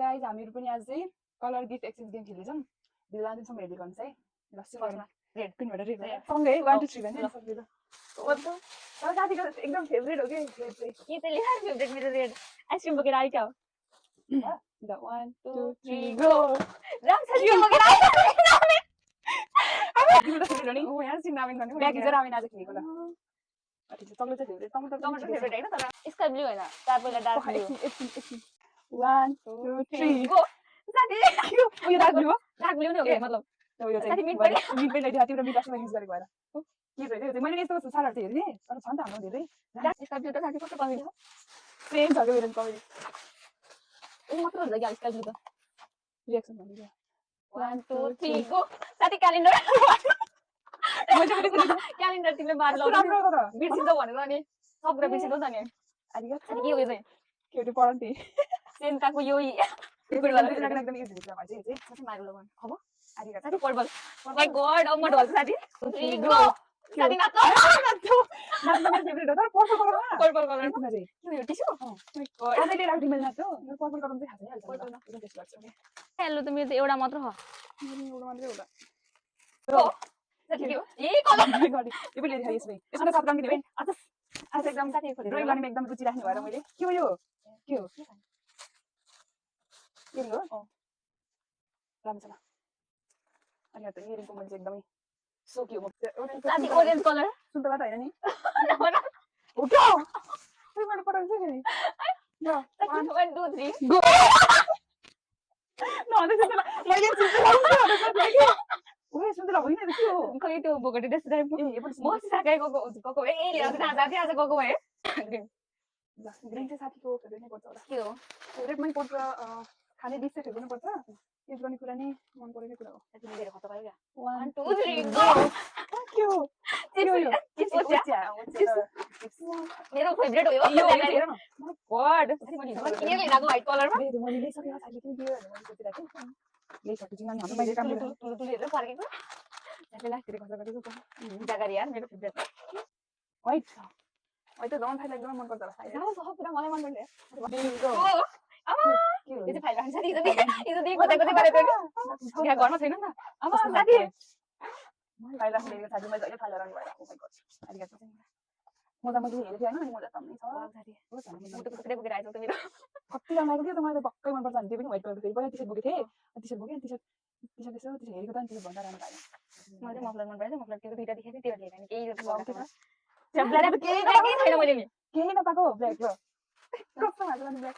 Guys हामीहरु पनि आज चाहिँ कलर गिफ्ट एक्सचेन्ज गेम खेल्दैछौँ। दिलवान दिनसम्म रेडी गर्नुहोस् है। ल सुरु गरौँ। रेड पिनबाट रेड सँगै 1 2 3 भन्ने सक्दिन। मतलब तर साथीको एकदम फेभरेट हो के रेड चाहिँ। के चाहिँ लिएर फेभरेट मेरो रेड आइसक्रिम बोकेर आइका हो। ल 1 2 3 गो। राम साथी के बोकेर आइका तिम्रो त फेभरेट हो नि। ओ यहाँ सिन रामेन गर्ने। ब्याग हिजो रामेन आज खेलेको ल। ठीक छ चक्लेट चाहिँ फेभरेट। टमाटर फेभरेट हैन तर स्काई ब्लू हैन। चार पहिला डार्क ब्लू। 1 2 3 गो। साथी उयो डार्क ब्लू हो? डार्क ब्लू नै हो के मतलब यो चाहिँ मिड पनि ल्याइदिएको तिम्रो मिड अस्ति युज गरेको भएर के भयो त्यो मैले यस्तो साराहरु चाहिँ हेर्ने तर छ नि त हाम्रो धेरै स्काई ब्लू त साथी कस्तो कमी छ सेम छ के मेरो कमी ए मात्र हुन्छ कि स्काई ब्लू त रिएक्सन भन्दियो 1 2 3 गो साथी क्यालेन्डर मैले पनि क्यालेन्डर तिमीले बार राम्रो लाउँदै हो त बिर्सिन्छ भनेर अनि सब कुरा बिर्सिन्छ नि अनि साथी के हो यो चाहिँ के त्यो पढन्थे सेन्टाको यो एकदम युज हुन्छ भन्छ चाहिँ साथी मार्गलो भन अब आरिगा साथी पर्पल माय गॉड अब म ढल्छ साथी 3 गो साथी नाच्छ नाच्नु मेरो फेभरेट हो तर पर्पल कलरमा पर्पल कलर किन चाहिँ के यो टिस्यु माय गॉड आजले राउटी मैले नाच्छु मेरो पर्पल कलर चाहिँ खासै हाल्छ पर्पल एकदम टेस्ट लाग्छ हेलो त मेरो त एउटा मात्र हो मेरो एउटा मात्रै होला हो साथी के हो ए कलर गरे यो पनि लेख्दै यसमै यसमा सात रङ दिने आज एकदम साथी ड्राइङ गर्नेमा एकदम रुचि राख्ने भएर मैले के हो यो के हो के हो राम्रो छ अनि त इयरिङको मैले एकदमै सोक्यो म साथी ओरेन्ज कलर सुन्तला त हैन नि हो क्या खै मैले पठाउँछु फेरि ल 1 2 3 गो न अनि सुन्तला मैले सुन्तला के ओए सुन्तला होइन के हो खै त्यो बोकटी ड्रेस ड्राइभ म साकाइको गएको ए आज साथी आज गएको भए ल ग्रिन चाहिँ साथीको फेभरेट नै पर्छ होला के हो फेभरेटमै पर्छ खाने डिस चाहिँ फेभरेट नै पर्छ युज गर्ने कुरा नै मन परेको कुरा हो साथी मेरो खतरा भयो क्या 1 2 3 गो के हो मेरो फेभरेट हो यो हेर न गॉड साथी पनि किन लगाएको व्हाइट कलरमा मैले लिइसकेको साथीले किन दियो भनेर मैले सोचिरहेको थिएँ यही छोटो जिङ्गा हाम्रो मैले काम गरेको तुलेर फर्केको साथीले लास्टतिर खर्च गरेको जागरी यार मेरो फेभरेट व्हाइट छ व्हाइट त झन् फाइल एकदम मन पर्छ होला साथी सब कुरा मलाई मन के पर्छ हो आमा यो चाहिँ फाइल राख्छ साथी यो चाहिँ कतै गरेको यहाँ घरमा छैन नि त आमा साथी फाइल राख्ने लिएको साथी मैले अहिले फाइल राख्नु भएर ओ माय गॉड आइगा चाहिँ मजा मजा हेरेको थिएँ हैन अनि मजा तम्नै छ साथी मुटुको टुक्रै बोकेर आइछ त मेरो कति राम्रो लाग्यो त्यो मलाई भक्कै मन पर्छ अनि त्यो पनि व्हाइट कलरको फेरि पहिला टी-शर्ट बोकेको थिएँ टी-शर्ट बोकेँ टी-शर्ट यसो टी-शर्ट हेरेको त अनि टी-शर्ट भन्दा राम्रो लाग्यो मलाई चाहिँ मफलर मन पर्छ मफलर त्यो दुईटा देखेँ त्यो देखेन केही केही केही छैन मैले नि केही नपाएको ब्ल्याक र कस्तो भएको ब्ल्याक